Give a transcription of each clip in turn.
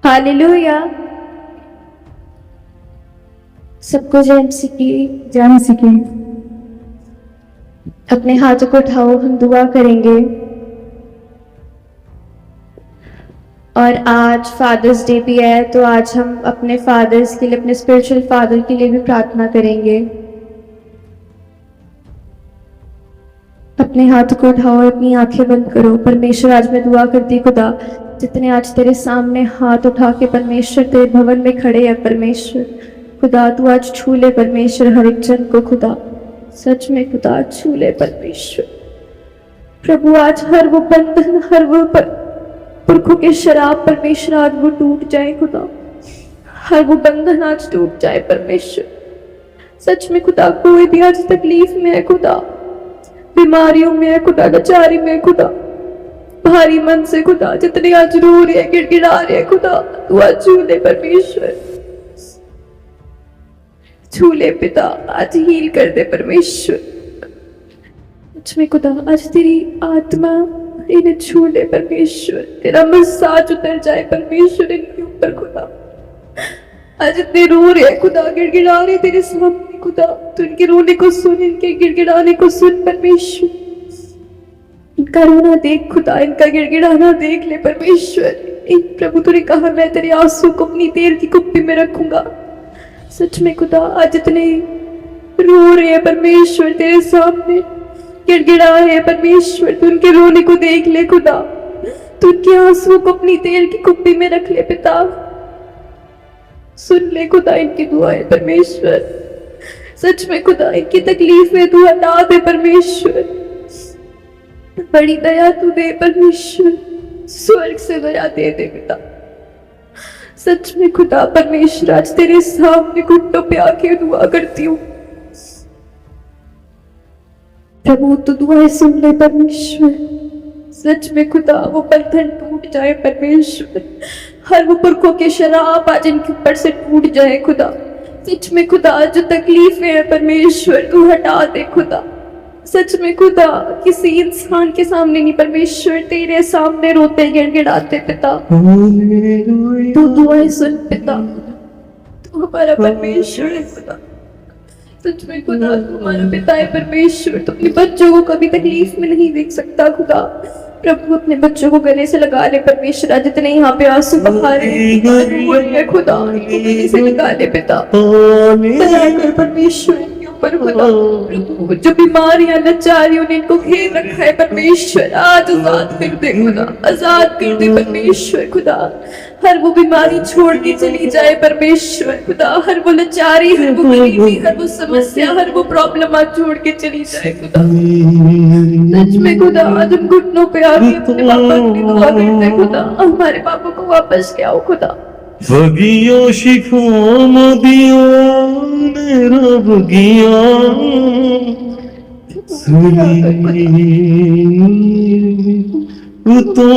Hallelujah. सबको जय मसीह की। जय मसीह की। अपने हाथों को उठाओ, हम दुआ करेंगे। और आज फादर्स डे भी है, तो आज हम अपने फादर्स के लिए, अपने स्पिरिचुअल फादर के लिए भी प्रार्थना करेंगे। अपने हाथों को उठाओ और अपनी आंखें बंद करो। परमेश्वर, आज मैं दुआ करती खुदा, जितने आज तेरे सामने हाथ उठा के परमेश्वर तेरे भवन में खड़े हैं, परमेश्वर खुदा तू आज छू ले परमेश्वर हर एक जन को खुदा, सच में खुदा छू ले परमेश्वर। प्रभु आज हर वो बंधन, हर वो पुरखों के शराब परमेश्वर आज वो टूट जाए खुदा, हर वो बंधन आज टूट जाए परमेश्वर। सच में खुदा कोई भी आज तकलीफ में है खुदा, बीमारियों में है खुदा, लाचारी में है खुदा, भारी मन से खुदा, जितने आज रो रहे हैं, गिड़गिड़ा रहे हैं खुदा, तू आज छू ले परमेश्वर, छू ले पिता, आज हील कर दे परमेश्वर। सच में खुदा आज तेरी आत्मा इन्हें छू ले परमेश्वर, तेरा मसाज उतर जाए परमेश्वर इनके ऊपर खुदा। आज इतने रो रहे हैं खुदा, गिड़गिड़ा रहे तेरे सामने खुदा, तू इनके रोने को सुन, इनके गिड़गिड़ाने को सुन परमेश्वर। इनका रोना देख खुदा, इनका गिड़गिड़ाना देख ले परमेश्वर। एक प्रभु तूने कहा मैं तेरे आंसू को अपनी तेल की कुप्पी में रखूंगा। सच में खुदा आज इतने रो रहे हैं परमेश्वर तेरे सामने, गिड़गिड़ा रहे हैं परमेश्वर, तू उनके रोने को देख ले खुदा, तू उनके आंसू को अपनी तेल की कुप्पी में रख ले पिता। सुन ले खुदा इनकी दुआएं परमेश्वर, सच में खुदा इनकी तकलीफें तू हटा दे परमेश्वर, बड़ी दया तू दे परमेश्वर, स्वर्ग से दया दे दे पिता। सच में खुदा परमेश्वर आज तेरे सामने घुटनों पे आके दुआ करती हूँ प्रभु, तू दुआएं सुन ले परमेश्वर। सच में खुदा वो बंधन टूट जाए परमेश्वर, हर वो पुरखों के शराब आज इनके ऊपर से टूट जाए खुदा। सच में खुदा जो तकलीफें हैं परमेश्वर तू हटा दे खुदा। सच में खुदा किसी इंसान के सामने नहीं परमेश्वर, तेरे सामने रोते गिड़गिड़ाते पिता, तू दुआएं सुन पिता, तू हमारा परमेश्वर है खुदा। सच में खुदा तू हमारा पिता है परमेश्वर, तू अपने बच्चों को कभी तकलीफ में नहीं देख सकता खुदा। प्रभु अपने बच्चों को गले से लगा ले परमेश्वर, आज जितने यहाँ पे आंसू बहा रहे खुदा गले से लगा ले पिता, कर परमेश्वर इनके ऊपर खुदा। प्रभु जो बीमारियां लाचारी उन्हें इनको घेर रखा है परमेश्वर, आज आजाद कर दे खुदा, आजाद कर दे परमेश्वर खुदा। हर वो बीमारी छोड़ के चली जाए परमेश्वर खुदा, हर वो लाचारी, हर वो गरीबी, हर वो समस्या, हर वो प्रॉब्लम आज छोड़ के चली जाए खुदा। सच में खुदा आज हम घुटनों पे आके अपने पापा की दुआ करते हैं खुदा, हमारे पापा को वापस ले आओ खुदा। बगियो शिफों मोदियो मेरा बगिया सुनी तो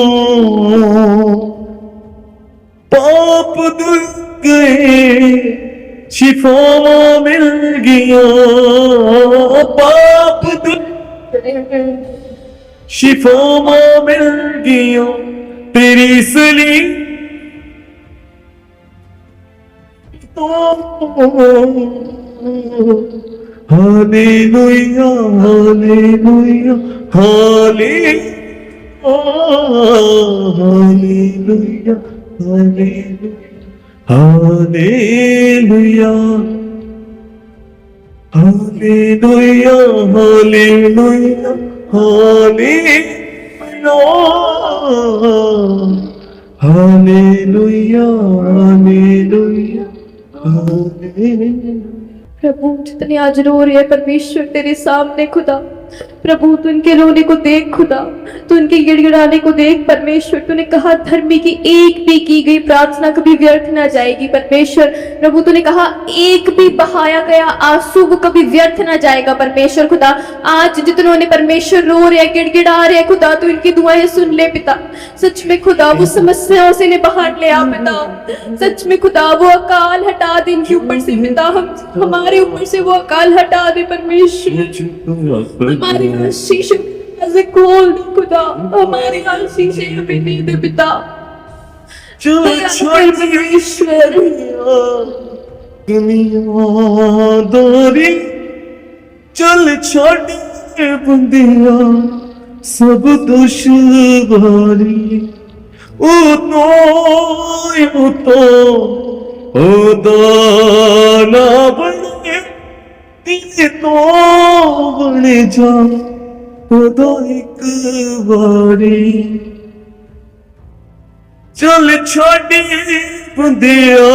पाप धुल गए, शिफा मिल गया, पाप धुल शिफा मिल गया तेरी सली तो। Hallelujah hallelujah hallelujah hallelujah hallelujah hallelujah hallelujah hallelujah hallelujah hallelujah. प्रभु जितने आज रो रहे हैं परमेश्वर तेरे सामने खुदा, प्रभु तू इनके रोने को देख खुदा, तू इनके गिड़गिड़ाने को देख परमेश्वर। तूने कहा धर्मी की एक भी की गई प्रार्थना कभी व्यर्थ ना जाएगी परमेश्वर। प्रभु तूने कहा एक भी बहाया गया आंसू वो कभी व्यर्थ ना जाएगा परमेश्वर खुदा। आज जितनों ने परमेश्वर रो रहे गिड़गिड़ा रहे खुदा, तू इनकी दुआएं सुन ले पिता। सच में खुदा वो समस्याओं से इन्हें बाहर ले आ पिता। सच में खुदा वो अकाल हटा दे इनके ऊपर से पिता, हम हमारे ऊपर से वो अकाल हटा दे परमेश्वर। हमारे शीशे से खोल दे खुदा, हमारे शीशे पे नहीं दे पिता। चल छोड़ परमेश्वर दुनियादारी चल छोड़ बंदिया सब दुश्वारी ओ तो दाना बने तेरे तो बने जा खुदा एक बारी चल छोड़ी बंदिया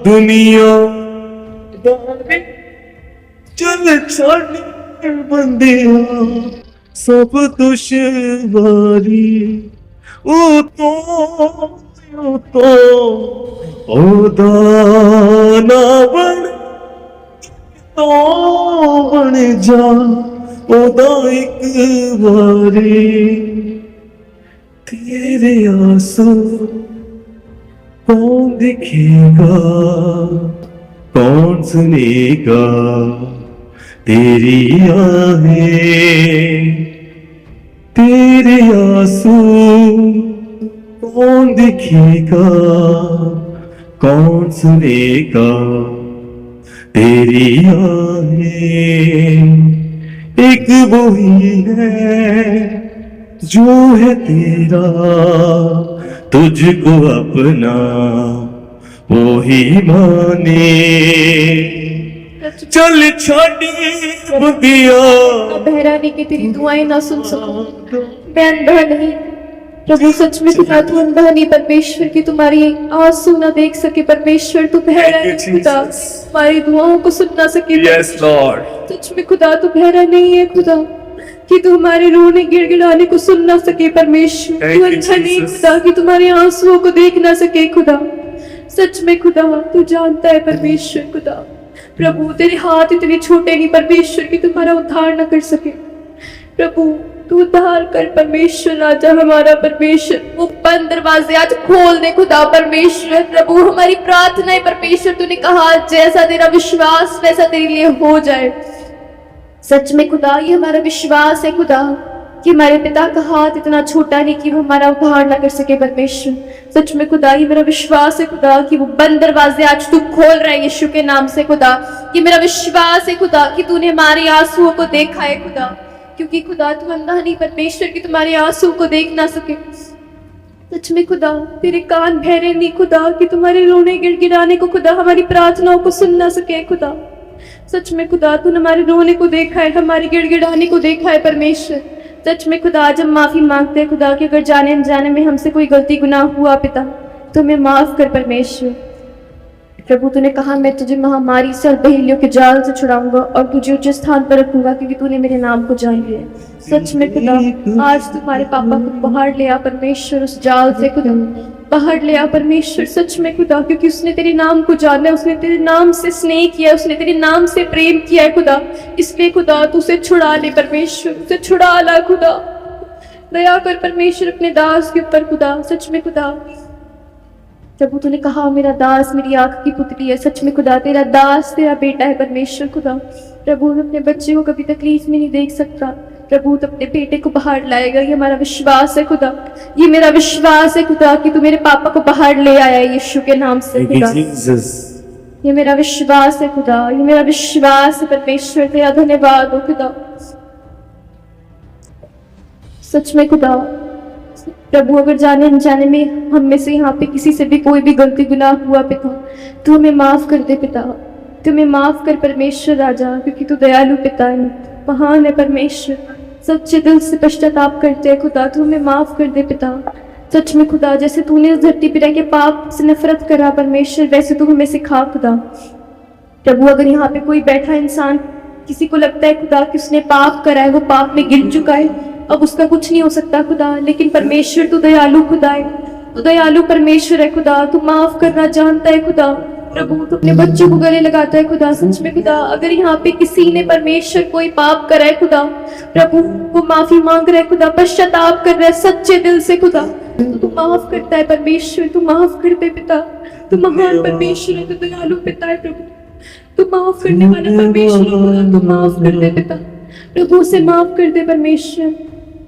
दुनिया दारी चल छोड़ी बंदिया सब दुश्वारी ओ तो ओ दाना बन जा ओदा एक बारी तेरे आंसू कौन दिखेगा कौन सुनेगा तेरी आहें तेरे आंसू कौन दिखेगा कौन सुनेगा तेरी आहें एक वही है जो है तेरा तुझको अपना वो ही माने चल छोड़ी बगिया बहराने की तेरी दुआएं ना सुन सकूं मैं अंधा नहीं प्रभु सच में खुदा तू अंधा नहीं परमेश्वर की तुम्हारी आंसू ना देख सके परमेश्वर तू बहरा नहीं खुदा हमारी दुआओं को सुन ना सके यस लॉर्ड सच में खुदा तू बहरा नहीं है खुदा कि तू हमारे रोने गिड़गिड़ाने को सुन ना सके परमेश्वर तू अच्छा नहीं खुदा कि तुम्हारे आंसुओं को देख ना सके खुदा सच में खुदा तू जानता है परमेश्वर खुदा प्रभु तेरे हाथ इतने छोटे नहीं परमेश्वर कि तुम्हारा उद्धार न कर सके प्रभु तू उद्धार कर परमेश्वर राजा हमारा परमेश्वर वो बंद दरवाजे आज खोल दे खुदा परमेश्वर प्रभु हमारी प्रार्थना है परमेश्वर तूने कहा जैसा तेरा विश्वास वैसा तेरे लिए हो जाए सच में खुदा ये हमारा विश्वास है खुदा कि हमारे पिता का हाथ इतना छोटा नहीं कि वो हमारा उद्धार ना कर सके परमेश्वर सच में खुदा ये मेरा विश्वास है खुदा कि वो बंद दरवाजे आज तू खोल रहा है यीशु के नाम से खुदा ये मेरा विश्वास है खुदा कि तूने हमारे आंसुओं को देखा है खुदा क्योंकि खुदा तू अंधा नहीं परमेश्वर की तुम्हारे आंसू को देख ना सके सच में खुदा तेरे कान बहरे नहीं खुदा कि तुम्हारे रोने गिड़गिड़ाने को खुदा हमारी प्रार्थनाओं को सुन ना सके खुदा सच में खुदा तूने हमारे रोने को देखा है हमारे गिड़गिड़ाने को देखा है परमेश्वर सच में खुदा आज हम माफी मांगते हैं खुदा कि अगर जाने अनजाने में हमसे कोई गलती गुनाह हुआ पिता तो हमें माफ कर परमेश्वर प्रभु तूने कहा मैं तुझे महामारी से और बहेलियों के जाल से छुड़ाऊंगा और तुझे ऊंचे स्थान पर रखूंगा क्योंकि तूने मेरे नाम को जान लिया सच में खुदा आज तुम्हारे पापा को बाहर ले आ परमेश्वर उस जाल से खुदा बाहर ले आ परमेश्वर सच में खुदा क्योंकि उसने तेरे नाम को जाना है उसने तेरे नाम से स्नेह किया उसने तेरे नाम से प्रेम किया है खुदा इसलिए खुदा तू उसे छुड़ा ले परमेश्वर उसे छुड़ा ला खुदा दया कर परमेश्वर अपने दास के ऊपर खुदा सच में खुदा प्रभु तूने कहा मेरा दास मेरी आंख की पुतली है सच में खुदा तेरा दास तेरा बेटा है परमेश्वर खुदा प्रभु अपने बच्चे को कभी तकलीफ में नहीं देख सकता प्रभु तो अपने बेटे को बाहर लाएगा ये हमारा विश्वास है खुदा ये मेरा विश्वास है खुदा कि तू मेरे पापा को बाहर ले आया यीशु के नाम से खुदा ये मेरा विश्वास है खुदा ये मेरा विश्वास है परमेश्वर तेरा धन्यवाद हो खुदा सच में खुदा प्रभु अगर जाने अनजाने में हम में से यहाँ पे किसी से भी कोई भी गलती गुनाह हुआ पिता तो हमें माफ कर दे पिता तो हमें माफ कर परमेश्वर राजा क्योंकि तू दयालु पिता है महान है परमेश्वर सच्चे दिल से पश्चाताप करते हैं खुदा तू हमें माफ कर दे पिता सच में खुदा जैसे तूने इस धरती पर रह के पाप से नफरत करा परमेश्वर वैसे तू हमें सिखा खुदा प्रभु अगर यहाँ पे कोई बैठा इंसान किसी को लगता है खुदा कि उसने पाप करा है वो पाप में गिर चुका है अब उसका कुछ नहीं हो सकता खुदा लेकिन परमेश्वर तू दयालु खुदा है तू दयालु परमेश्वर है खुदा तू माफ करना जानता है खुदा प्रभु तू अपने बच्चों को गले लगाता है खुदा सच में खुदा अगर यहाँ पे किसी ने परमेश्वर कोई पाप करा है खुदा प्रभु वो माफी मांग रहा है खुदा पश्चाताप कर रहा है सच्चे दिल से खुदा तू माफ करता है परमेश्वर तू माफ कर दे पिता तू महान परमेश्वर है तू दयालु पिता है प्रभु तू माफ करने वाला परमेश्वर है खुदा तू माफ कर दे पिता प्रभु से माफ कर दे परमेश्वर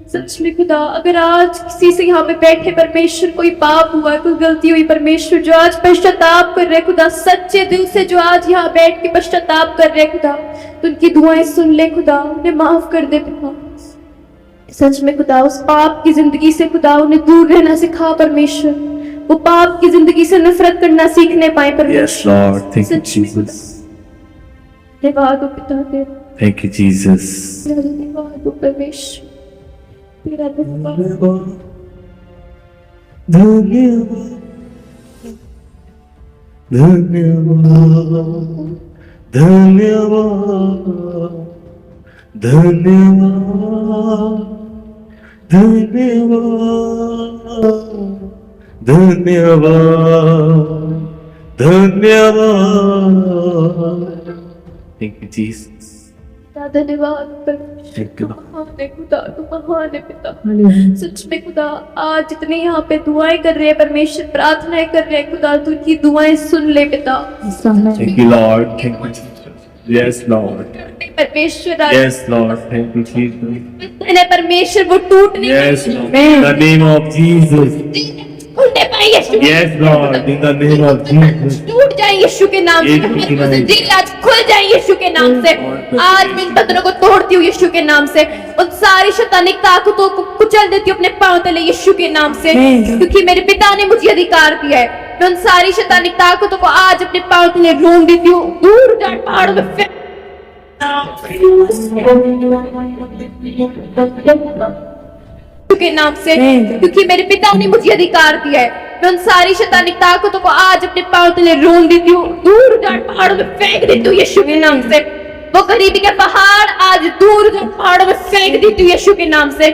सच में खुदा, अगर आज किसी से यहाँ पे बैठे परमेश्वर कोई पाप हुआ, कोई गलती हुई परमेश्वर, जो आज पश्चाताप कर रहे खुदा, सच्चे दिल से जो आज यहाँ बैठ के पश्चाताप कर रहे खुदा, तो उनकी दुआएं सुन ले खुदा, उन्हें माफ कर दे खुदा। सच में खुदा, उस पाप की जिंदगी से खुदा उन्हें दूर रहना सिखा परमेश्वर, वो पाप की जिंदगी से नफरत करना सीखने पाए Yes, परमेश्वर। Lord. Thank you, सच में खुदा, Jesus. धन्यवाद हो पिता तेरा, Thank you, Jesus. तेरा धन्यवाद हो परमेश्वर, तेरा धन्यवाद। धन्यवाद धन्यवाद धन्यवाद धन्यवाद धन्यवाद धन्यवाद धन्यवाद। Thank you, Jesus. धन्यवाद परमेश्वर, Thank you, तू Lord. महान है खुदा, तू महान है पिता। सच में खुदा, आज जितने यहाँ पे दुआएं कर रहे हैं परमेश्वर, प्रार्थनाएं कर रहे हैं खुदा, तू उनकी दुआएं सुन ले पिता। Thank you, Lord. Thank you, Jesus. Yes, Lord. परमेश्वर आज Yes, Lord. Thank you, Jesus. है परमेश्वर, वो टूट नहीं Yes, Lord. In the name of Jesus. खुलने पाए यीशु। Yes, Lord. In the name of Jesus. टूट जाए यीशु के नाम से, यीशु के नाम से। दिल आज खुल जाए यीशु के नाम से। आज मैं इन बंधनों को तोड़ती हूँ यीशु के नाम से, उन सारी शैतानिक ताकतों को कुचल देती हूँ अपने पांव तले यीशु के नाम से, क्योंकि मेरे पिता ने मुझे अधिकार दिया है। मैं उन सारी शैतानिक ताकतों को आज अपने पांव तले रोक देती हूँ, दूर जाए पहाड़ों में फेंक के नाम से, क्योंकि मेरे पिता ने मुझे अधिकार दिया है। मैं उन सारी शैतानिक ताकतों को आज अपने पांव तले रोक देती हूँ, दूर जाए पहाड़ों में फेंक देती हूँ यीशु के नाम से। वो गरीबी के पहाड़ आज दूर जाए पहाड़ों में फेंक देती हूँ यीशु के नाम से।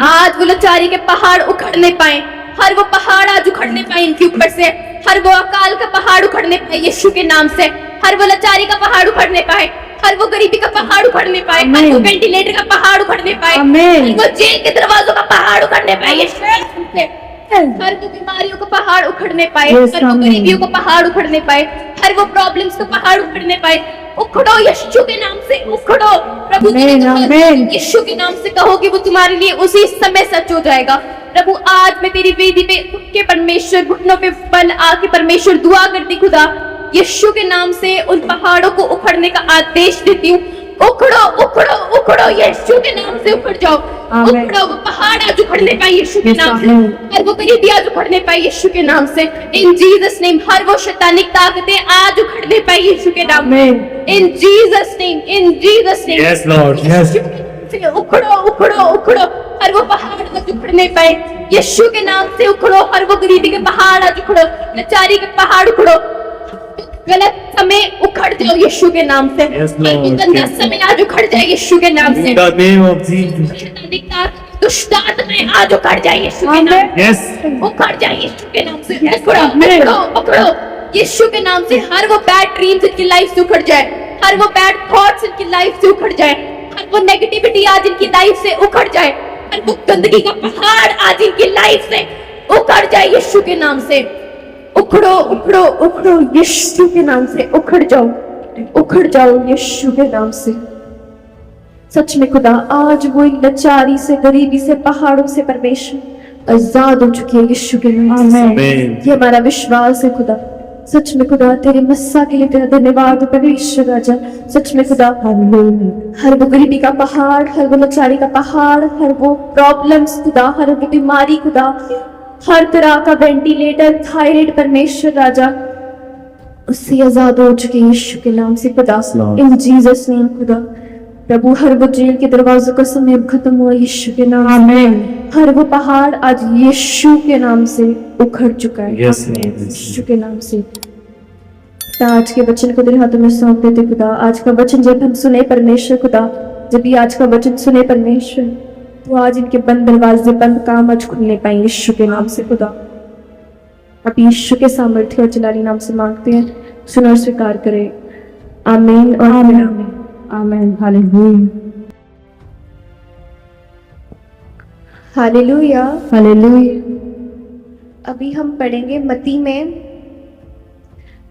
आज वो लाचारी के पहाड़ उखड़ने पाए, हर वो पहाड़ आज उखड़ने पाए इनके ऊपर से, हर वो अकाल का पहाड़ उखड़ने पाए यीशु के नाम से, हर वो लाचारी का पहाड़ उखड़ने पाए, हर वो गरीबी का पहाड़ उखड़ने पाए, हर वो वेंटिलेटर का पहाड़ उखड़ने पाए, हर वो जेल के दरवाजों का पहाड़ उखड़ने पाए यीशु के नाम से, हर वो बीमारियों का पहाड़ उखड़ने पाए, हर वो गरीबियों का पहाड़ उखड़ने पाए, हर वो प्रॉब्लम्स का पहाड़ उखड़ने पाए। उखड़ो यीशु के नाम से, उखड़ो। प्रभु यीशु के नाम से कहो कि वो तुम्हारे लिए उसी समय सच हो जाएगा। प्रभु आज मैं तेरी वेदी पे उठ के परमेश्वर, घुटनों पे पल आके परमेश्वर दुआ करती खुदा, यीशु के नाम से उन पहाड़ों को उखड़ने का आदेश देती हूँ। उखड़ो उखड़ो उखड़ो, यीशु के नाम से उखड़ जाओ। उखड़ो, वो पहाड़ आज उखड़ने पाए यीशु के नाम से, हर वो गरीबी आज उखड़ने पाए यीशु के नाम से। इन जीसस नेम हर वो शैतानिक ताकतें आज उखड़ने पाए यीशु के नाम में। इन जीसस नेम, इन Jesus name. Yes, Lord. Yes. उखड़ो उखड़ो उखड़ो, हर वो पहाड़ आज उखड़ने पाए यीशु के नाम से। उखड़ो, हर वो गरीबी के पहाड़ आज उखड़ो, लाचारी के पहाड़ उखड़ो, गलत समय उखड़ जाओ यीशु के नाम से। Yes, Lord. गंदा समय आज उखड़ जाए यीशु के नाम से। In the name of Jesus. शैतानिक ताकत, दुष्ट आत्माएं आज उखड़ जाए यीशु के नाम से। Yes. उखड़ जाए यीशु के नाम से। उखड़ो उखड़ो उखड़ो, यीशु के नाम से। हर वो बैड ड्रीम्स इनकी लाइफ से उखड़ जाए, हर वो बैड थॉट्स इनकी लाइफ से उखड़ जाए, हर वो नेगेटिविटी आज इनकी लाइफ से उखड़ जाए, हर वो गंदगी का पहाड़ आज इनकी लाइफ से उखड़ जाए यीशु के नाम से। उखड़ो उखड़ो उखड़ो, यीशु के नाम से उखड़ जाओ यीशु के नाम से। सच में खुदा, आज वो इन लाचारी से, गरीबी से, पहाड़ों से परमेश्वर आजाद हो चुकी है यीशु के नाम से। Amen. ये हमारा विश्वास है खुदा। सच में खुदा, तेरे मस्सा के लिए तेरा धन्यवाद परमेश्वर राजा। सच में खुदा, हर वो गरीबी का पहाड़, हर वो लाचारी का पहाड़, हर वो प्रॉब्लम्स खुदा, हर वो बीमारी खुदा, हर तरह का वेंटिलेटर, थायराइड परमेश्वर राजा, उससे आजाद हो चुके यीशु के नाम से खुदा। Lord. इन जीसस नेम खुदा। प्रभु, हर वो जेल के दरवाजों का समय अब खत्म हुआ यीशु के नाम से। हर वो पहाड़ आज यीशु के नाम से उखड़ चुका है। Yes, Lord. यीशु के नाम से। तो आज के वचन को तेरे हाथों में सौंप देते खुदा। आज का वचन जब हम सुने परमेश्वर खुदा, जब भी आज का वचन सुने परमेश्वर, तो आज इनके बंद दरवाजे, बंद काम आज खुलने पाए यीशु के नाम से खुदा। अब यीशु के सामर्थ्य और जलाली नाम से मांगते हैं, सुनो और स्वीकार करें। आमीन और आमीन। आमेन। Hallelujah hallelujah. हालेलुया। अभी हम पढ़ेंगे मत्ती में।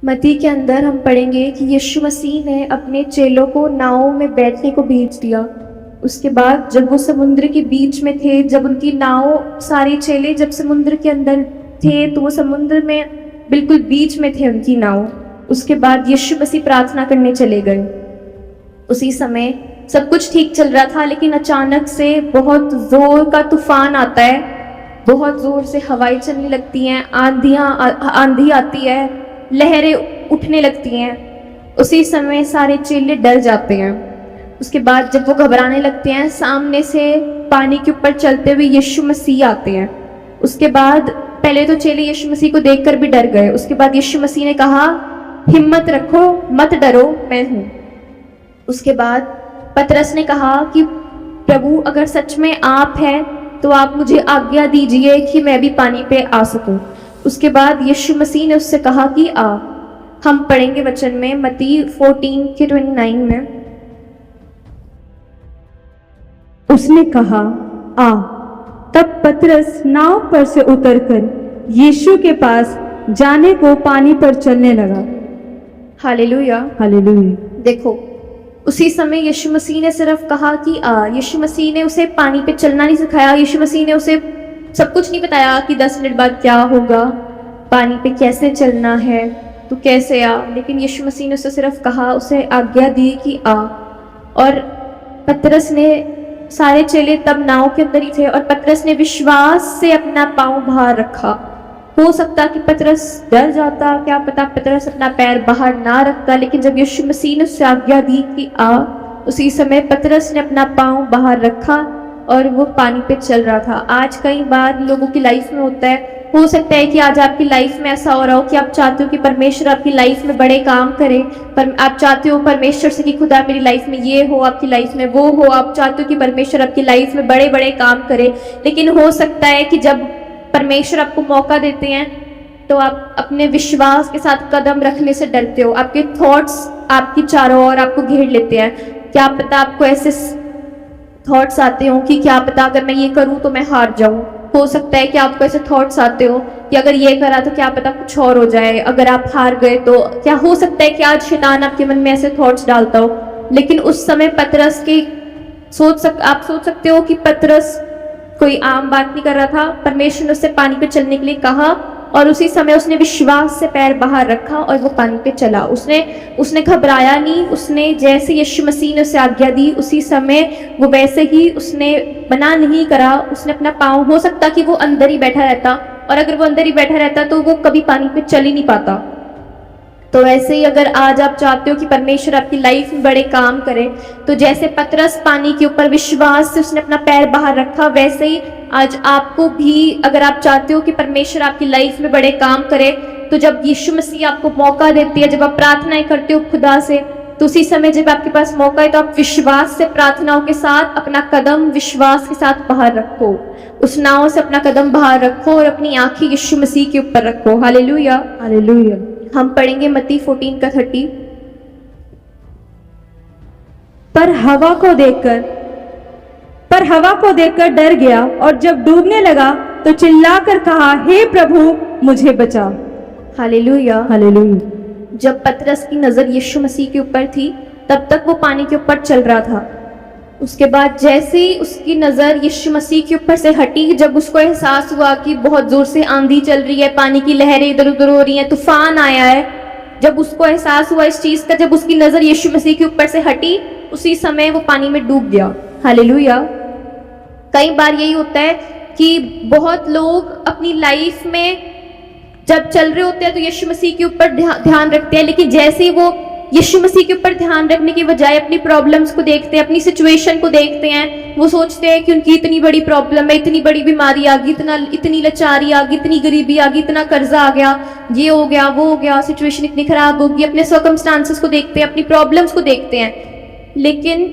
मत्ती के अंदर हम पढ़ेंगे कि यीशु मसीह ने अपने चेलों को नाव में बैठने को भेज दिया। उसके बाद जब वो समुद्र के बीच में थे, जब उनकी नाव, सारे चेले जब समुद्र के अंदर थे तो वो समुद्र में बिल्कुल बीच में थे उनकी नाव। उसके बाद यीशु मसीह प्रार्थना करने चले गए। उसी समय सब कुछ ठीक चल रहा था, लेकिन अचानक से बहुत जोर का तूफान आता है, बहुत जोर से हवाएं चलने लगती हैं, आंधी आती है, लहरें उठने लगती हैं। उसी समय सारे चेले डर जाते हैं। उसके बाद जब वो घबराने लगते हैं, सामने से पानी के ऊपर चलते हुए यीशु मसीह आते हैं। उसके बाद पहले तो चेले यीशु मसीह को देखकर भी डर गए। उसके बाद यीशु मसीह ने कहा, हिम्मत रखो, मत डरो, मैं हूँ। उसके बाद पतरस ने कहा कि प्रभु अगर सच में आप हैं तो आप मुझे आज्ञा दीजिए कि मैं भी पानी पे आ सकूं। उसके बाद यीशु मसीह ने उससे कहा कि आ। हम पढ़ेंगे वचन में मत्ती 14:29 में। उसने कहा, आ। तब पतरस नाव पर से उतरकर यीशु के पास जाने को पानी पर चलने लगा। हालेलुया। हालेलुया। देखो, उसी समय यीशु मसीह ने सिर्फ कहा कि आ। यीशु मसीह ने उसे पानी पे चलना नहीं सिखाया। यीशु मसीह ने उसे सब कुछ नहीं बताया कि 10 मिनट बाद क्या होगा, पानी पे कैसे चलना है, तो कैसे आ। लेकिन यीशु मसीह ने उसे सिर्फ कहा, उसे आज्ञा दी कि आ। और पतरस ने, सारे चेले तब नाव के अंदर ही थे, और पतरस ने विश्वास से अपना पाँव बाहर रखा। हो सकता कि पतरस डर जाता, क्या पता पतरस अपना पैर बाहर ना रखता, लेकिन जब यीशु मसीह ने उससे आज्ञा दी कि आ, उसी समय पतरस ने अपना पाँव बाहर रखा और वो पानी पे चल रहा था। आज कई बार लोगों की लाइफ में होता है, हो सकता है कि आज आपकी लाइफ में ऐसा हो रहा हो कि आप चाहते हो कि परमेश्वर आपकी लाइफ में बड़े काम करे, पर आप चाहते हो परमेश्वर से कि खुदा मेरी लाइफ में ये हो, आपकी लाइफ में वो हो। आप चाहते हो कि परमेश्वर आपकी लाइफ में बड़े बड़े काम करे, लेकिन हो सकता है कि जब परमेश्वर आपको मौका देते हैं तो आप अपने विश्वास के साथ कदम रखने से डरते हो। आपके थॉट्स आपकी चारों ओर आपको घेर लेते हैं। क्या पता आपको ऐसे थॉट्स आते हो कि क्या पता अगर मैं ये करूं तो मैं हार जाऊं। हो सकता है कि आपको ऐसे थॉट्स आते हो कि अगर ये करा तो क्या पता कुछ और हो जाए, अगर आप हार गए तो क्या। हो सकता है कि आज शैतान आपके मन में ऐसे थॉट्स डालता हो, लेकिन उस समय पतरस की आप सोच सकते हो कि पतरस कोई आम बात नहीं कर रहा था। परमेश्वर ने उससे पानी पे चलने के लिए कहा और उसी समय उसने विश्वास से पैर बाहर रखा और वो पानी पे चला। उसने घबराया नहीं। उसने जैसे यीशु मसीह ने उसे आज्ञा दी उसी समय वो वैसे ही, उसने मना नहीं करा। उसने अपना पाँव, हो सकता कि वो अंदर ही बैठा रहता, और अगर वो अंदर ही बैठा रहता तो वो कभी पानी पे चल ही नहीं पाता। तो ऐसे ही अगर आज आप चाहते हो कि परमेश्वर आपकी लाइफ में बड़े काम करे, तो जैसे पतरस पानी के ऊपर विश्वास से उसने अपना पैर बाहर रखा, वैसे ही आज आपको भी, अगर आप चाहते हो कि परमेश्वर आपकी लाइफ में बड़े काम करे, तो जब यीशु मसीह आपको मौका देती है, जब आप प्रार्थनाएं करते हो खुदा से, तो उसी समय जब आपके पास मौका है तो आप विश्वास से प्रार्थनाओं के साथ अपना कदम विश्वास के साथ बाहर रखो। उस नाव से अपना कदम बाहर रखो और अपनी आंखें यीशु मसीह के ऊपर रखो। Hallelujah, hallelujah. हम पढ़ेंगे मत्ती 14:30। पर हवा को देखकर डर गया, और जब डूबने लगा तो चिल्लाकर कहा, हे प्रभु मुझे बचा। Hallelujah, hallelujah. जब पतरस की नजर यीशु मसीह के ऊपर थी तब तक वो पानी के ऊपर चल रहा था। उसके बाद जैसे ही उसकी नजर यीशु मसीह के ऊपर से हटी, जब उसको एहसास हुआ कि बहुत जोर से आंधी चल रही है, पानी की लहरें इधर उधर हो रही हैं, तूफान आया है, जब उसको एहसास हुआ इस चीज का, जब उसकी नजर यीशु मसीह के ऊपर से हटी, उसी समय वो पानी में डूब गया। हालेलुया। कई बार यही होता है कि बहुत लोग अपनी लाइफ में जब चल रहे होते हैं तो यीशु मसीह के ऊपर ध्यान रखते हैं, लेकिन जैसे ही वो यीशु मसीह के ऊपर ध्यान रखने की बजाय अपनी प्रॉब्लम्स को देखते हैं, अपनी सिचुएशन को देखते हैं, वो सोचते हैं कि उनकी इतनी बड़ी प्रॉब्लम है, इतनी बड़ी बीमारी आ गई, इतनी लाचारी आ गई, इतनी गरीबी आ गई, इतना कर्जा आ गया, ये हो गया, वो हो गया, सिचुएशन इतनी खराब होगी। अपने सर्कमस्टांसेस को देखते हैं, अपनी प्रॉब्लम्स को देखते हैं, लेकिन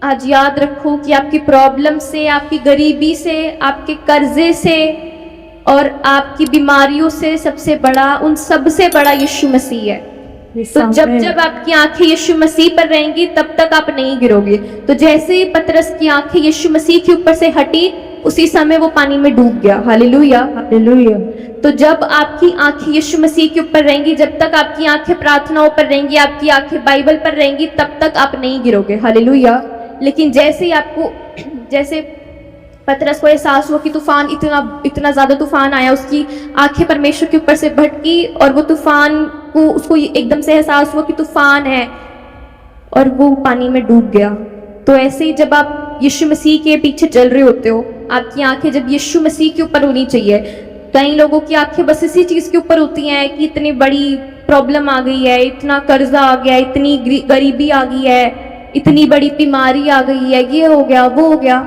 आज याद रखो कि आपकी प्रॉब्लम से, आपकी गरीबी से, आपके कर्जे से और आपकी बीमारियों से सबसे बड़ा, उन सबसे बड़ा यीशु मसीह है। तो जब आपकी आंखें यीशु मसीह पर रहेंगी तब तक आप नहीं गिरोगे। तो जैसे ही पतरस की आंखें यीशु मसीह के ऊपर से हटी, उसी समय वो पानी में डूब गया। Hallelujah, hallelujah. तो जब आपकी आंखें यीशु मसीह के ऊपर रहेंगी, जब तक आपकी आंखें प्रार्थनाओं पर रहेंगी, आपकी आंखें बाइबल पर रहेंगी, तब तक आप नहीं गिरोगे। हालेलुया। लेकिन जैसे ही आपको, जैसे पतरस को एहसास हुआ कि तूफान, इतना ज़्यादा तूफान आया, उसकी आंखें परमेश्वर के ऊपर से भटकी और वो तूफान को, उसको एकदम से एहसास हुआ कि तूफान है और वो पानी में डूब गया। तो ऐसे ही जब आप यीशु मसीह के पीछे चल रहे होते हो, आपकी आंखें जब यीशु मसीह के ऊपर होनी चाहिए। कई लोगों की आंखें बस इसी चीज़ के ऊपर होती हैं कि इतनी बड़ी प्रॉब्लम आ गई है, इतना कर्जा आ गया, इतनी गरीबी आ गई है, इतनी बड़ी बीमारी आ गई है, ये हो गया वो हो गया।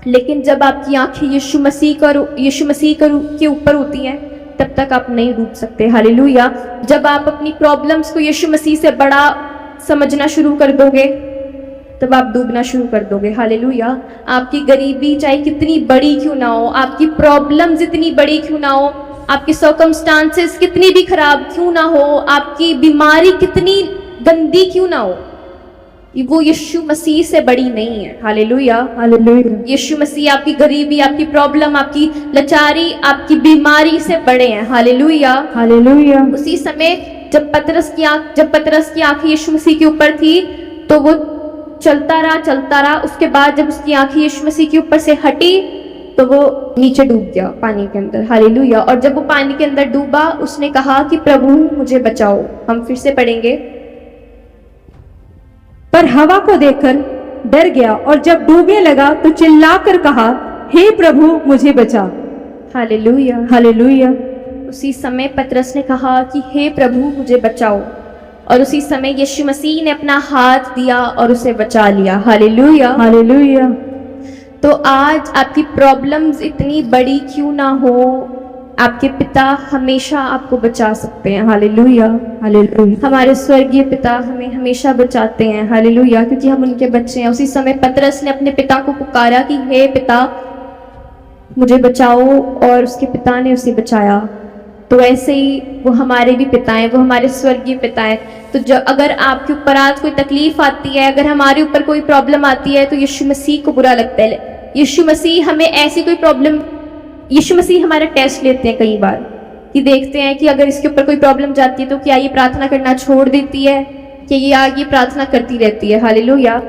लेकिन जब आपकी आंखें यीशु मसीह के ऊपर होती हैं, तब तक आप नहीं डूब सकते। हालेलुया। जब आप अपनी प्रॉब्लम्स को यीशु मसीह से बड़ा समझना शुरू कर दोगे, तब आप डूबना शुरू कर दोगे। हालेलुया। आपकी गरीबी चाहे कितनी बड़ी क्यों ना हो, आपकी प्रॉब्लम्स इतनी बड़ी क्यों ना हो, आपकी सर्कमस्टांसेस कितनी भी खराब क्यों ना हो, आपकी बीमारी कितनी गंदी क्यों ना हो, वो यीशु मसीह से बड़ी नहीं है। Hallelujah, hallelujah. यीशु मसीह आपकी गरीबी, आपकी प्रॉब्लम, आपकी लाचारी, आपकी बीमारी से बड़े हैं। Hallelujah, hallelujah. उसी समय जब पतरस की आंखें यीशु मसीह के ऊपर थी, तो वो चलता रहा। उसके बाद जब उसकी आंखें यीशु मसीह के ऊपर से हटी, तो वो नीचे डूब गया पानी के अंदर। हालेलुया। और जब वो पानी के अंदर डूबा, उसने कहा कि प्रभु मुझे बचाओ। हम फिर से पढ़ेंगे। पर हवा को देखकर डर गया और जब डूबने लगा तो चिल्लाकर कहा, हे प्रभु मुझे बचा। Hallelujah, hallelujah. उसी समय पतरस ने कहा कि हे प्रभु मुझे बचाओ, और उसी समय यीशु मसीह ने अपना हाथ दिया और उसे बचा लिया। Hallelujah, hallelujah. तो आज आपकी प्रॉब्लम्स इतनी बड़ी क्यों ना हो, आपके पिता हमेशा आपको बचा सकते हैं। Hallelujah, hallelujah. हमारे स्वर्गीय पिता हमें हमेशा बचाते हैं। हालेलुया, क्योंकि हम उनके बच्चे हैं। उसी समय पतरस ने अपने पिता को पुकारा कि हे पिता मुझे बचाओ, और उसके पिता ने उसे बचाया। तो ऐसे ही वो हमारे भी पिता हैं, वो हमारे स्वर्गीय पिता हैं। तो जो अगर आपके ऊपर आज कोई तकलीफ आती है, अगर हमारे ऊपर कोई प्रॉब्लम आती है, तो यीशु मसीह को बुरा लगता है। यीशु मसीह हमें ऐसी कोई प्रॉब्लम, यीशु मसीह हमारा टेस्ट लेते हैं कई बार, कि देखते हैं कि अगर इसके ऊपर कोई प्रॉब्लम जाती है तो क्या ये प्रार्थना करना छोड़ देती है, कि ये आगे प्रार्थना करती रहती है। हालेलुया।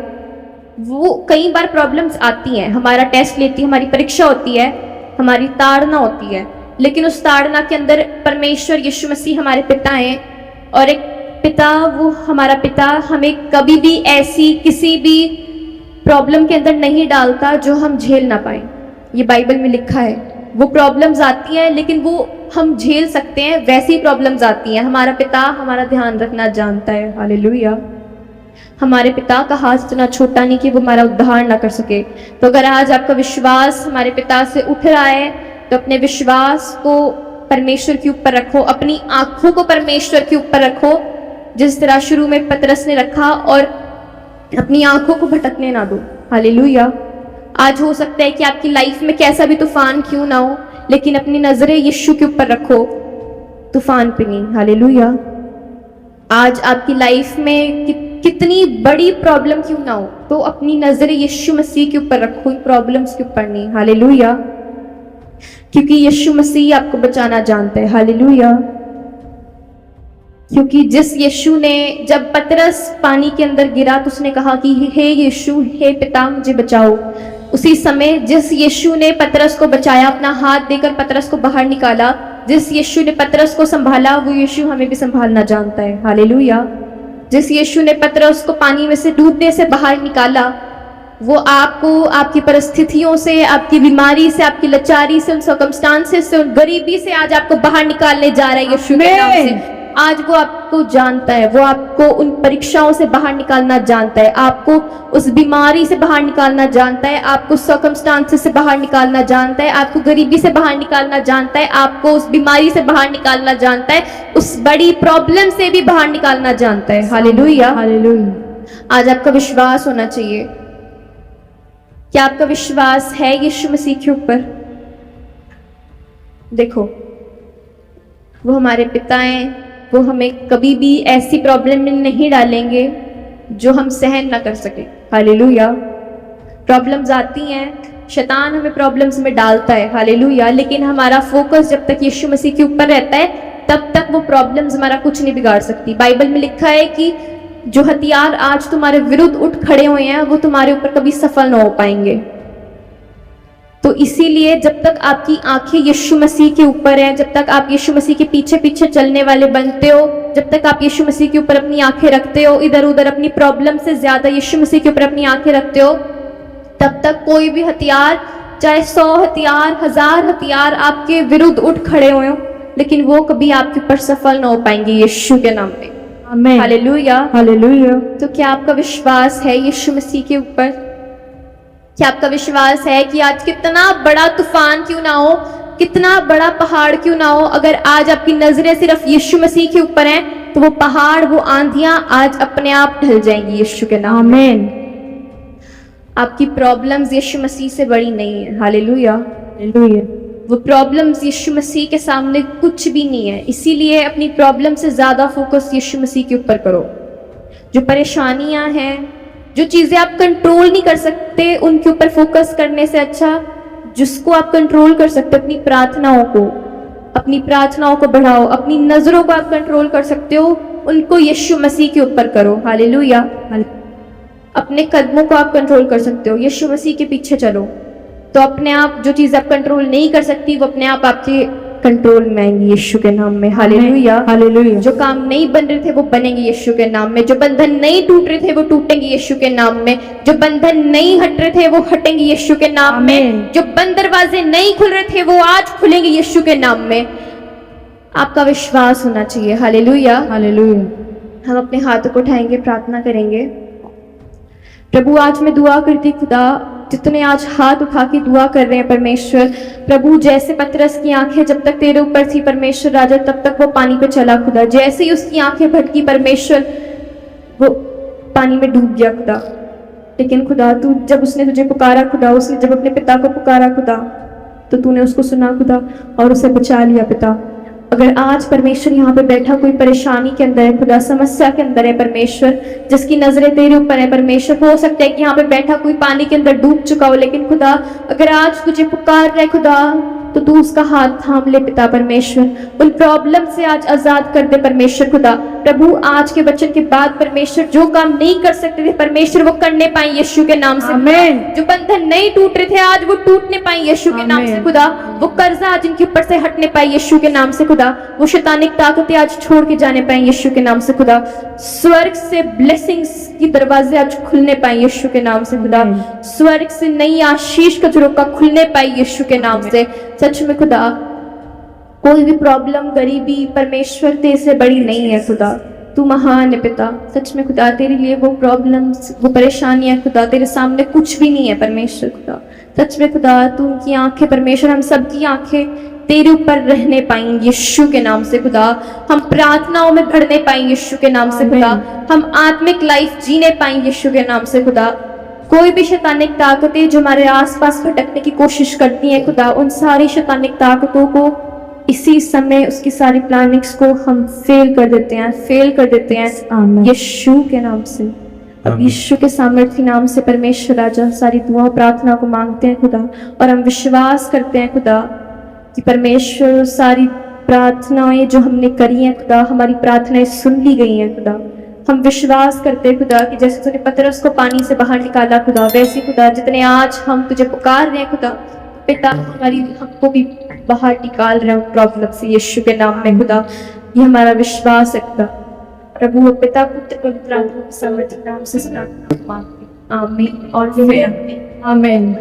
वो कई बार प्रॉब्लम्स आती हैं, हमारा टेस्ट लेती है, हमारी परीक्षा होती है, हमारी ताड़ना होती है, लेकिन उस ताड़ना के अंदर परमेश्वर यीशु मसीह हमारे पिता हैं, और एक पिता, वो हमारा पिता हमें कभी भी ऐसी किसी भी प्रॉब्लम के अंदर नहीं डालता जो हम झेल ना पाए। ये बाइबल में लिखा है। वो प्रॉब्लम्स आती हैं लेकिन वो हम झेल सकते हैं, वैसी प्रॉब्लम्स आती हैं। हमारा पिता हमारा ध्यान रखना जानता है। हालेलुया। हमारे पिता का हाथ इतना छोटा नहीं कि वो हमारा उद्धार ना कर सके। तो अगर आज आपका विश्वास हमारे पिता से उठ रहा है, तो अपने विश्वास को परमेश्वर के ऊपर रखो, अपनी आंखों को परमेश्वर के ऊपर रखो, जिस तरह शुरू में पतरस ने रखा, और अपनी आंखों को भटकने ना दो। हालेलुया। आज हो सकता है कि आपकी लाइफ में कैसा भी तूफान क्यों ना हो, लेकिन अपनी नजरें यीशु के ऊपर रखो, तूफान पे नहीं। हालेलुया। आज आपकी लाइफ में कितनी बड़ी प्रॉब्लम क्यों ना हो, तो अपनी नजरें यीशु मसीह के ऊपर रखो, इन प्रॉब्लम्स के ऊपर नहीं। हालेलुया। क्योंकि यीशु मसीह आपको बचाना जानता है। हालेलुया। क्योंकि जिस यीशु ने, जब पतरस पानी के अंदर गिरा तो उसने कहा कि हे यीशु, हे पिता मुझे बचाओ। उसी समय जिस यीशु ने पतरस को बचाया, अपना हाथ देकर पतरस को बाहर निकाला, जिस यीशु ने पतरस को संभाला, वो यीशु हमें भी संभालना जानता है। हालेलुया। जिस यीशु ने पतरस को पानी में से डूबने से बाहर निकाला, वो आपको आपकी परिस्थितियों से, आपकी बीमारी से, आपकी लाचारी से, उन सर्कमस्टांसेस से, उन गरीबी से आज आपको बाहर निकालने जा रहा है यीशु के नाम से। आज वो आपको जानता है, वो आपको उन परीक्षाओं से बाहर निकालना जानता है, आपको उस बीमारी से बाहर निकालना जानता है, आपको सर्कमस्टांसेस से बाहर निकालना जानता है, आपको गरीबी से बाहर निकालना जानता है, आपको उस बीमारी से बाहर निकालना जानता है, उस बड़ी प्रॉब्लम से भी बाहर निकालना जानता है। Hallelujah, hallelujah. आज आपका विश्वास होना चाहिए। क्या आपका विश्वास है यीशु मसीह के ऊपर? देखो, वो हमारे पिता हैं, वो हमें कभी भी ऐसी प्रॉब्लम में नहीं डालेंगे जो हम सहन ना कर सके। हालेलुया। प्रॉब्लम्स आती हैं, शैतान हमें प्रॉब्लम्स में डालता है। हालेलुया। लेकिन हमारा फोकस जब तक यीशु मसीह के ऊपर रहता है, तब तक वो प्रॉब्लम्स हमारा कुछ नहीं बिगाड़ सकती। बाइबल में लिखा है कि जो हथियार आज तुम्हारे विरुद्ध उठ खड़े हुए हैं वो तुम्हारे ऊपर कभी सफल ना हो पाएंगे। तो इसीलिए जब तक आपकी आंखें यीशु मसीह के ऊपर हैं, जब तक आप यीशु मसीह के पीछे पीछे चलने वाले बनते हो, जब तक आप यीशु मसीह के ऊपर अपनी आंखें रखते हो, इधर उधर अपनी प्रॉब्लम से ज्यादा यीशु मसीह के ऊपर अपनी आंखें रखते हो, तब तक कोई भी हथियार, चाहे 100 हथियार, 1000 हथियार आपके विरुद्ध उठ खड़े हुए हो, लेकिन वो कभी आपके ऊपर सफल ना हो पाएंगे यीशु के नाम में। आमेन। हालेलुया। हालेलुया। तो क्या आपका विश्वास है यीशु मसीह के ऊपर? क्या आपका विश्वास है कि आज कितना बड़ा तूफान क्यों ना हो, कितना बड़ा पहाड़ क्यों ना हो, अगर आज आपकी नजरें सिर्फ यीशु मसीह के ऊपर हैं तो वो पहाड़, वो आंधियां आज अपने आप ढल जाएंगी यीशु के नाम में। आमेन। आपकी प्रॉब्लम्स यीशु मसीह से बड़ी नहीं है। हालेलुया। हालेलुया। वो प्रॉब्लम्स यीशु मसीह के सामने कुछ भी नहीं है। इसीलिए अपनी प्रॉब्लम से ज्यादा फोकस यीशु मसीह के ऊपर करो। जो परेशानियां हैं, जो चीजें आप कंट्रोल नहीं कर सकते, उनके ऊपर फोकस करने से अच्छा जिसको आप कंट्रोल कर सकते, अपनी प्रार्थनाओं को बढ़ाओ। अपनी नजरों को आप कंट्रोल कर सकते हो, उनको यीशु मसीह के ऊपर करो। हालेलुया। अपने कदमों को आप कंट्रोल कर सकते हो, यीशु मसीह के पीछे चलो, तो अपने आप जो चीज आप कंट्रोल नहीं कर सकती वो अपने आप आपके कंट्रोल में आएंगी यीशु के नाम में। हालेलुया। हालेलुया। जो काम नहीं बन रहे थे वो बनेंगे यीशु के नाम में। जो बंधन नहीं टूट रहे थे वो टूटेंगे यीशु के नाम में। जो बंधन नहीं हट रहे थे वो हटेंगे यीशु के नाम में। जो बंद दरवाजे नहीं खुल रहे थे वो आज खुलेंगे यीशु के नाम में। आपका विश्वास होना चाहिए। हालेलुया। हालेलुया। हम अपने हाथों को उठाएंगे, प्रार्थना करेंगे। प्रभु, आज मैं दुआ करती खुदा, जितने आज हाथ उठा के दुआ कर रहे हैं परमेश्वर, प्रभु जैसे पतरस की आंखें जब तक तेरे ऊपर थी परमेश्वर राजा, तब तक वो पानी पे चला खुदा। जैसे ही उसकी आंखें भटकी परमेश्वर, वो पानी में डूब गया खुदा। लेकिन खुदा तू, जब उसने तुझे पुकारा खुदा, उसने जब अपने पिता को पुकारा खुदा, तो तूने उसको सुना खुदा और उसे बचा लिया पिता। अगर आज परमेश्वर यहाँ पे बैठा कोई परेशानी के अंदर है खुदा, समस्या के अंदर है परमेश्वर, जिसकी नजरें तेरे ऊपर है परमेश्वर, हो सकता है कि यहाँ पे बैठा कोई पानी के अंदर डूब चुका हो, लेकिन खुदा अगर आज तुझे पुकार रहा है खुदा, तो तू उसका हाथ थाम ले पिता परमेश्वर। उन प्रॉब्लम से आज आजाद कर दे परमेश्वर खुदा। प्रभु आज के वचन के बाद परमेश्वर जो काम नहीं कर सकते थे परमेश्वर वो करने पाए यीशु के नाम से। आमीन। जो बंधन नहीं टूट रहे थे आज वो टूटने पाए यीशु के नाम से खुदा। वो कर्जा आज इनके ऊपर से हटने पाए यीशु के नाम से खुदा। वो शैतानिक ताकतें आज छोड़ के जाने पाए यीशु के नाम से खुदा। स्वर्ग से ब्लेसिंग्स की दरवाजे आज खुलने पाए यीशु के नाम से खुदा। स्वर्ग से नई आशीष का झरोका खुलने पाए यीशु के नाम से। सच में खुदा कोई भी प्रॉब्लम, गरीबी परमेश्वर तेरे से बड़ी नहीं है खुदा। तू महान है पिता। सच में खुदा तेरे लिए वो प्रॉब्लम्स, वो परेशानियां खुदा तेरे सामने कुछ भी नहीं है परमेश्वर खुदा। सच में खुदा तू उनकी आंखें परमेश्वर, हम सबकी आंखें तेरे ऊपर रहने पाएंगे यीशु के नाम से खुदा। हम प्रार्थनाओं में बढ़ने पाएंगे यीशु के नाम से खुदा। हम आत्मिक लाइफ जीने पाएंगे यीशु के नाम से खुदा। कोई भी शैतानिक ताकतें जो हमारे आसपास भटकने की कोशिश करती हैं खुदा, उन सारी शैतानिक ताकतों को इसी समय, उसकी सारी प्लानिंग्स को हम फेल कर देते हैं यीशु के नाम से। अब यीशु के सामर्थ्य नाम से परमेश्वर राजा सारी दुआ प्रार्थना को मांगते हैं खुदा, और हम विश्वास करते हैं खुदा कि परमेश्वर सारी प्रार्थनाएं जो हमने करी हैं खुदा, हमारी प्रार्थनाएं सुन ली गई हैं खुदा। हम विश्वास करते हैं खुदा कि जैसे तूने पतरस को पानी से बाहर निकाला खुदा, वैसे खुदा जितने आज हम तुझे पुकार रहे हैं खुदा, पिता हमको भी बाहर निकाल रहे हैं प्रॉब्लम से यीशु के नाम में खुदा। ये हमारा विश्वास है खुदा। प्रभु पिता पुत्र पवित्र आत्मा के सामर्थ्य नाम से आमीन और आमीन।